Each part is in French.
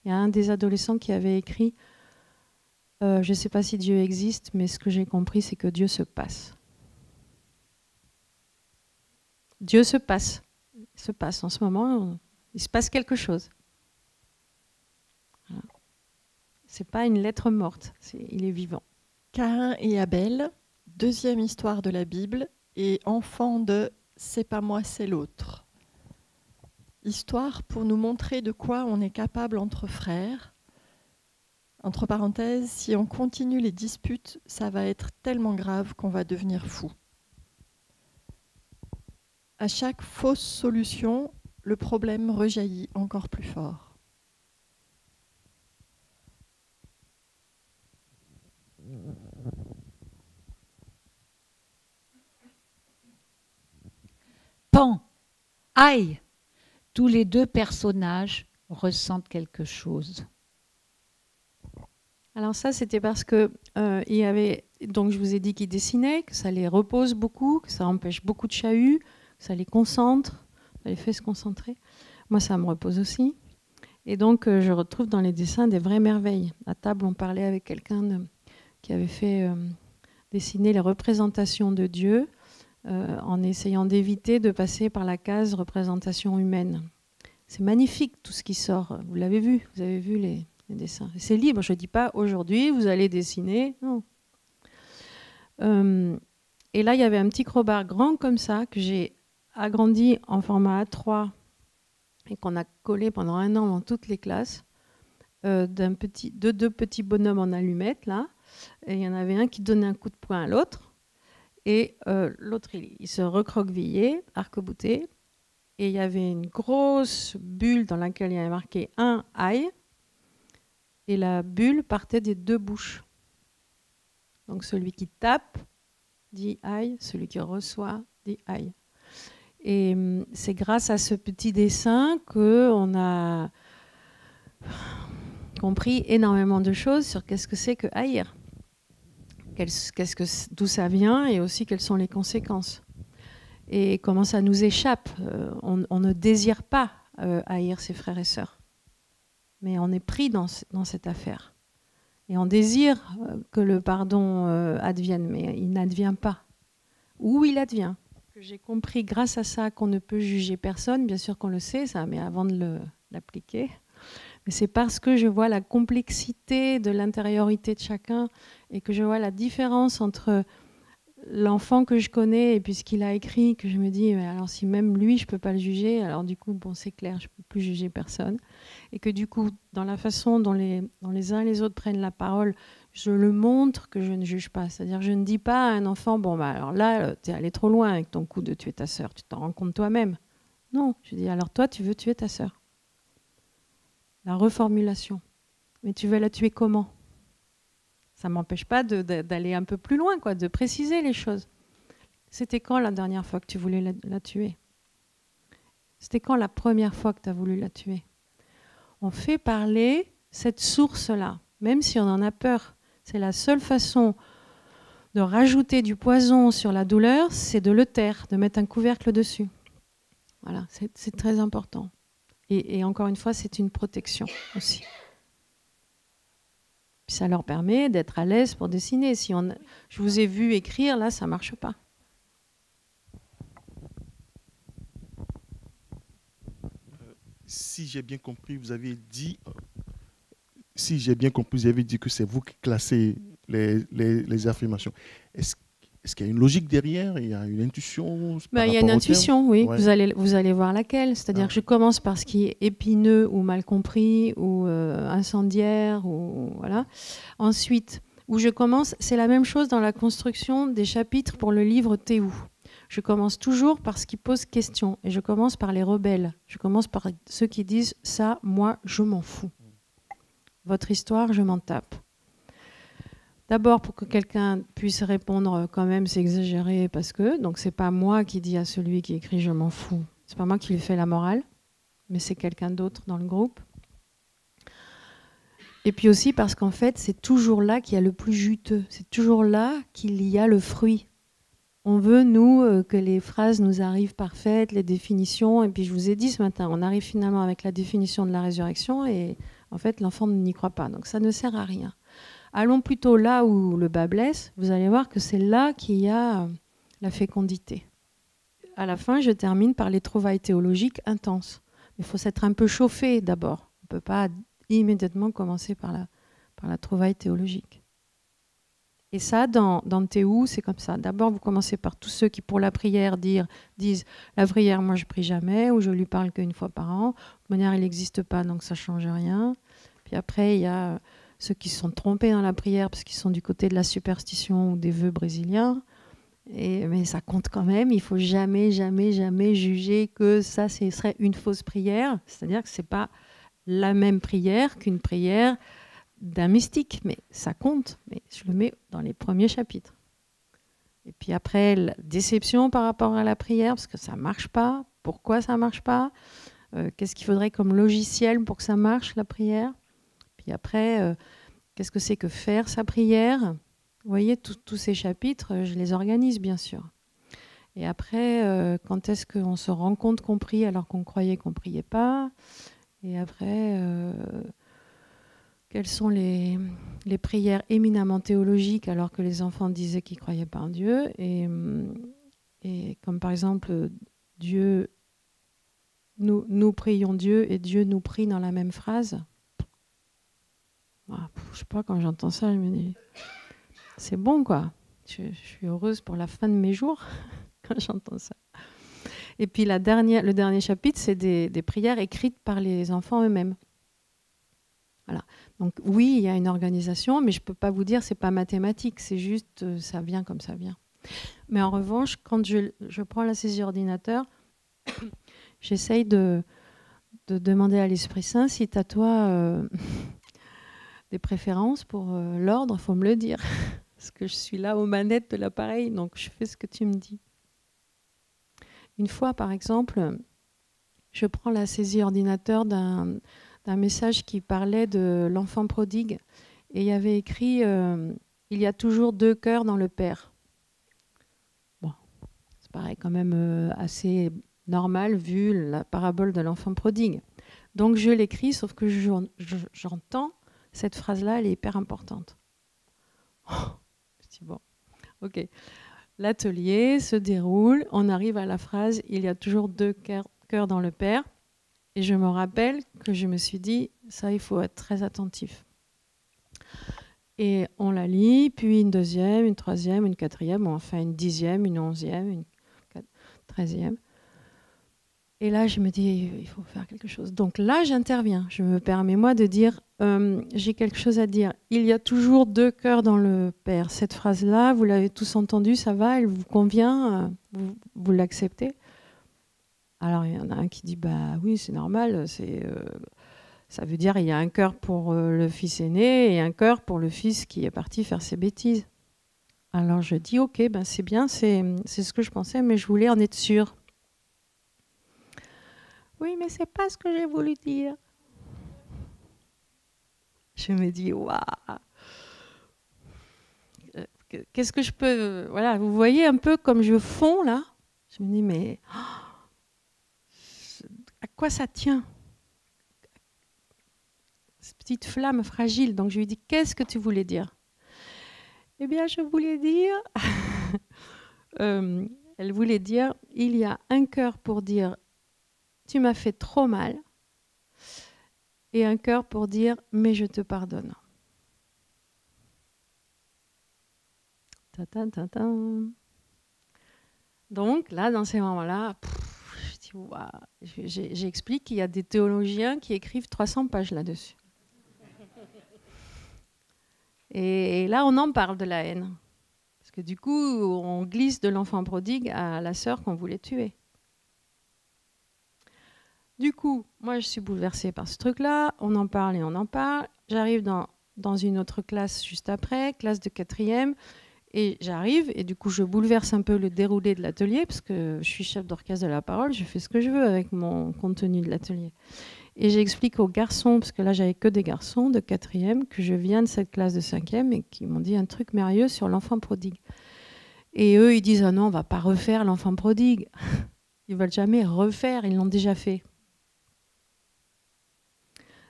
Il y a un des adolescents qui avait écrit je ne sais pas si Dieu existe, mais ce que j'ai compris, c'est que Dieu se passe. Dieu se passe. Il se passe en ce moment, il se passe quelque chose. Voilà. Ce n'est pas une lettre morte, il est vivant. Caïn et Abel, deuxième histoire de la Bible, et enfant de « c'est pas moi, c'est l'autre ». Histoire pour nous montrer de quoi on est capable entre frères. Entre parenthèses, si on continue les disputes, ça va être tellement grave qu'on va devenir fou. À chaque fausse solution, le problème rejaillit encore plus fort. Pan, aïe, tous les deux personnages ressentent quelque chose. Alors ça, c'était parce que il y avait, donc je vous ai dit qu'ils dessinaient, que ça les repose beaucoup, que ça empêche beaucoup de chahuts, que ça les concentre, ça les fait se concentrer. Moi, ça me repose aussi. Et donc, je retrouve dans les dessins des vraies merveilles. À table, on parlait avec quelqu'un qui avait fait dessiner les représentations de Dieu en essayant d'éviter de passer par la case représentation humaine. C'est magnifique tout ce qui sort. Vous l'avez vu, vous avez vu les dessins. C'est libre, je ne dis pas aujourd'hui vous allez dessiner. Non. Et là, il y avait un petit crowbar grand comme ça que j'ai agrandi en format A3 et qu'on a collé pendant 1 an dans toutes les classes de deux petits bonhommes en allumettes là. Et il y en avait un qui donnait un coup de poing à l'autre et l'autre il se recroquevillait, arc-bouté. Et il y avait une grosse bulle dans laquelle il y avait marqué 1 aïe. Et la bulle partait des 2 bouches. Donc celui qui tape dit aïe, celui qui reçoit dit aïe. Et c'est grâce à ce petit dessin qu'on a compris énormément de choses sur qu'est-ce que c'est que haïr. D'où ça vient et aussi quelles sont les conséquences. Et comment ça nous échappe. On ne désire pas haïr ses frères et sœurs. Mais on est pris dans cette affaire. Et on désire que le pardon advienne, mais il n'advient pas. Ou il advient. J'ai compris grâce à ça qu'on ne peut juger personne, bien sûr qu'on le sait, ça, mais avant de l'appliquer. Mais c'est parce que je vois la complexité de l'intériorité de chacun et que je vois la différence entre l'enfant que je connais et puis ce qu'il a écrit, que je me dis, mais alors si même lui, je ne peux pas le juger, alors du coup, bon, c'est clair, je ne peux plus juger personne. Et que du coup, dans la façon dont les uns et les autres prennent la parole, je le montre que je ne juge pas. C'est-à-dire, je ne dis pas à un enfant, bon, bah, alors là, tu es allé trop loin avec ton coup de tuer ta sœur, tu t'en rends compte toi-même. Non, je dis, alors toi, tu veux tuer ta sœur. La reformulation. Mais tu veux la tuer comment ? Ça ne m'empêche pas d'aller un peu plus loin, quoi, de préciser les choses. C'était quand la dernière fois que tu voulais la tuer ? C'était quand la première fois que tu as voulu la tuer ? On fait parler cette source-là, même si on en a peur. C'est la seule façon de rajouter du poison sur la douleur, c'est de le taire, de mettre un couvercle dessus. Voilà, c'est très important. Et encore une fois, c'est une protection aussi. Puis ça leur permet d'être à l'aise pour dessiner. Je vous ai vu écrire, là, ça ne marche pas. Si j'ai bien compris, vous avez dit que c'est vous qui classez les affirmations. Est-ce qu'il y a une logique derrière ? Il y a une intuition ? Il y a une intuition, oui. Ouais. Vous allez voir laquelle. C'est-à-dire que je commence par ce qui est épineux ou mal compris ou incendiaire. Voilà. Ensuite, où je commence, c'est la même chose dans la construction des chapitres pour le livre Théou. Je commence toujours par ce qui pose question. Et je commence par les rebelles. Je commence par ceux qui disent « ça, moi, je m'en fous. Votre histoire, je m'en tape. » D'abord, pour que quelqu'un puisse répondre quand même, c'est exagéré parce que, donc c'est pas moi qui dis à celui qui écrit je m'en fous, c'est pas moi qui lui fais la morale, mais c'est quelqu'un d'autre dans le groupe. Et puis aussi parce qu'en fait, c'est toujours là qu'il y a le plus juteux, c'est toujours là qu'il y a le fruit. On veut, nous, que les phrases nous arrivent parfaites, les définitions. Et puis je vous ai dit ce matin, on arrive finalement avec la définition de la résurrection et en fait l'enfant n'y croit pas. Donc ça ne sert à rien. Allons plutôt là où le bas blesse. Vous allez voir que c'est là qu'il y a la fécondité. À la fin, je termine par les trouvailles théologiques intenses. Il faut s'être un peu chauffé d'abord. On ne peut pas immédiatement commencer par la trouvaille théologique. Et ça, dans Théou, c'est comme ça. D'abord, vous commencez par tous ceux qui, pour la prière, disent « La prière, moi, je prie jamais » ou « Je lui parle qu'une fois par an ». De toute manière, il n'existe pas, donc ça ne change rien. Puis après, il y a ceux qui se sont trompés dans la prière parce qu'ils sont du côté de la superstition ou des vœux brésiliens. Mais ça compte quand même. Il ne faut jamais, jamais, jamais juger que ça, ce serait une fausse prière. C'est-à-dire que ce n'est pas la même prière qu'une prière d'un mystique, mais ça compte. Mais je le mets dans les premiers chapitres. Et puis après, la déception par rapport à la prière, parce que ça ne marche pas. Pourquoi ça ne marche pas? Qu'est-ce qu'il faudrait comme logiciel pour que ça marche, la prière? Puis après, qu'est-ce que c'est que faire sa prière? Vous voyez, tous ces chapitres, je les organise, bien sûr. Et après, quand est-ce qu'on se rend compte qu'on prie alors qu'on croyait qu'on ne priait pas? Et après... quelles sont les prières éminemment théologiques alors que les enfants disaient qu'ils ne croyaient pas en Dieu et comme par exemple, Dieu, nous prions Dieu et Dieu nous prie dans la même phrase. Je ne sais pas, quand j'entends ça, je me dis, c'est bon quoi. Je suis heureuse pour la fin de mes jours quand j'entends ça. Et puis le dernier chapitre, c'est des prières écrites par les enfants eux-mêmes. Voilà. Donc oui, il y a une organisation, mais je ne peux pas vous dire c'est pas mathématique, c'est juste ça vient comme ça vient. Mais en revanche, quand je prends la saisie ordinateur, j'essaye de demander à l'Esprit Saint si tu as toi des préférences pour l'ordre, il faut me le dire. Parce que je suis là aux manettes de l'appareil, donc je fais ce que tu me dis. Une fois, par exemple, je prends la saisie ordinateur d'un message qui parlait de l'enfant prodigue. Et il y avait écrit « Il y a toujours 2 cœurs dans le Père ». Bon, ça paraît quand même assez normal vu la parabole de l'enfant prodigue. Donc je l'écris, sauf que j'entends cette phrase-là, elle est hyper importante. Oh, je dis bon, ok. L'atelier se déroule, on arrive à la phrase « Il y a toujours 2 cœurs dans le Père ». Et je me rappelle que je me suis dit, ça, il faut être très attentif. Et on la lit, puis une deuxième, une troisième, une quatrième, enfin une 10e, une 11e, une 13e. Et là, je me dis, il faut faire quelque chose. Donc là, j'interviens. Je me permets, moi, de dire, j'ai quelque chose à dire. Il y a toujours 2 cœurs dans le Père. Cette phrase-là, vous l'avez tous entendue, ça va, elle vous convient, vous l'acceptez? Alors, il y en a un qui dit, bah oui, c'est normal, ça veut dire il y a un cœur pour le fils aîné et un cœur pour le fils qui est parti faire ses bêtises. Alors, je dis, ok, ben c'est bien, c'est ce que je pensais, mais je voulais en être sûre. Oui, mais c'est pas ce que j'ai voulu dire. Je me dis, waouh, qu'est-ce que je peux... Voilà, vous voyez un peu comme je fonds, là. Je me dis, mais... à quoi ça tient? Cette petite flamme fragile. Donc je lui dis, qu'est-ce que tu voulais dire? Eh bien, je voulais dire... elle voulait dire, il y a un cœur pour dire, tu m'as fait trop mal, et un cœur pour dire, mais je te pardonne. Donc là, dans ces moments-là, j'explique qu'il y a des théologiens qui écrivent 300 pages là-dessus. Et là, on en parle de la haine. Parce que du coup, on glisse de l'enfant prodigue à la sœur qu'on voulait tuer. Du coup, moi, je suis bouleversée par ce truc-là. On en parle et on en parle. J'arrive dans une autre classe juste après, classe de 4e. Et j'arrive, et du coup, je bouleverse un peu le déroulé de l'atelier, parce que je suis chef d'orchestre de la parole, je fais ce que je veux avec mon contenu de l'atelier. Et j'explique aux garçons, parce que là, j'avais que des garçons de 4e, que je viens de cette classe de 5e, et qui m'ont dit un truc merveilleux sur l'enfant prodigue. Et eux, ils disent « Ah non, on ne va pas refaire l'enfant prodigue. » Ils ne veulent jamais refaire, ils l'ont déjà fait.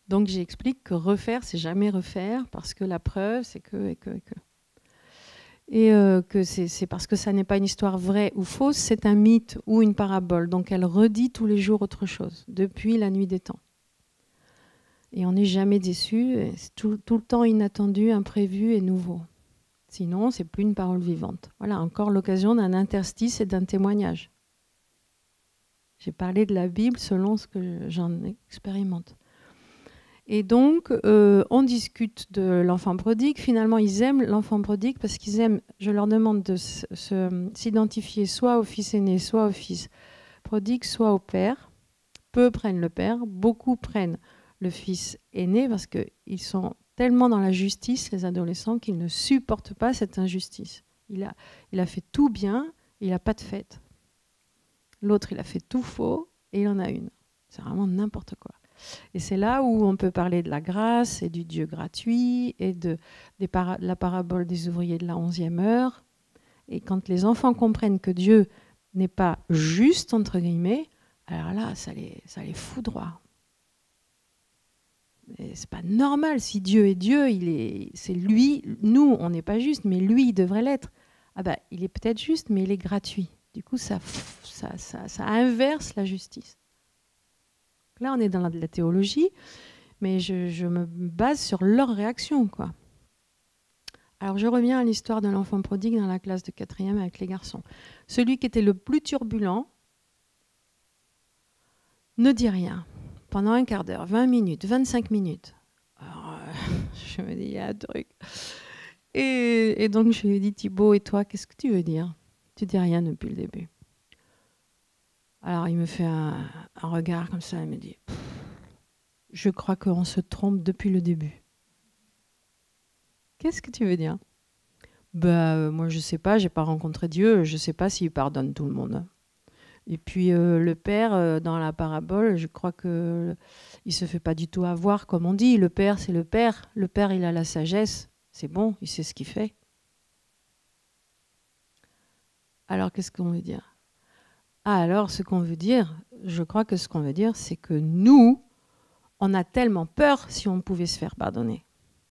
Donc j'explique que refaire, c'est jamais refaire, parce que la preuve, c'est que, et que, et que. Et que c'est parce que ça n'est pas une histoire vraie ou fausse, c'est un mythe ou une parabole. Donc elle redit tous les jours autre chose, depuis la nuit des temps. Et on n'est jamais déçu, c'est tout le temps inattendu, imprévu et nouveau. Sinon, c'est plus une parole vivante. Voilà, encore l'occasion d'un interstice et d'un témoignage. J'ai parlé de la Bible selon ce que j'en expérimente. Et donc, on discute de l'enfant prodigue. Finalement, ils aiment l'enfant prodigue parce qu'ils aiment, je leur demande de s'identifier soit au fils aîné, soit au fils prodigue, soit au père. Peu prennent le père, beaucoup prennent le fils aîné parce qu'ils sont tellement dans la justice, les adolescents, qu'ils ne supportent pas cette injustice. Il a fait tout bien, il n'a pas de fête. L'autre, il a fait tout faux et il en a une. C'est vraiment n'importe quoi. Et c'est là où on peut parler de la grâce et du Dieu gratuit et de la parabole des ouvriers de la 11e heure. Et quand les enfants comprennent que Dieu n'est pas juste, entre guillemets, alors là, ça les foudroie. C'est pas normal. Si Dieu est Dieu, c'est lui. Nous, on n'est pas juste, mais lui, il devrait l'être. Ah ben, il est peut-être juste, mais il est gratuit. Du coup, ça inverse la justice. Là, on est dans de la théologie, mais je me base sur leur réaction, quoi. Alors, je reviens à l'histoire de l'enfant prodigue dans la classe de 4e avec les garçons. Celui qui était le plus turbulent ne dit rien. Pendant un quart d'heure, 20 minutes, 25 minutes. Alors, je me dis, il y a un truc. Et donc, je lui ai dit, Thibaut, et toi, qu'est-ce que tu veux dire? Tu dis rien depuis le début. Alors, il me fait un regard comme ça, il me dit, je crois qu'on se trompe depuis le début. Qu'est-ce que tu veux dire? Moi, je ne sais pas, je n'ai pas rencontré Dieu, je ne sais pas s'il pardonne tout le monde. Et puis, le père, dans la parabole, je crois qu'il ne se fait pas du tout avoir, comme on dit. Le père, c'est le père. Le père, il a la sagesse. C'est bon, il sait ce qu'il fait. Alors, qu'est-ce qu'on veut dire? Alors, ce qu'on veut dire, je crois que ce qu'on veut dire, c'est que nous, on a tellement peur si on pouvait se faire pardonner.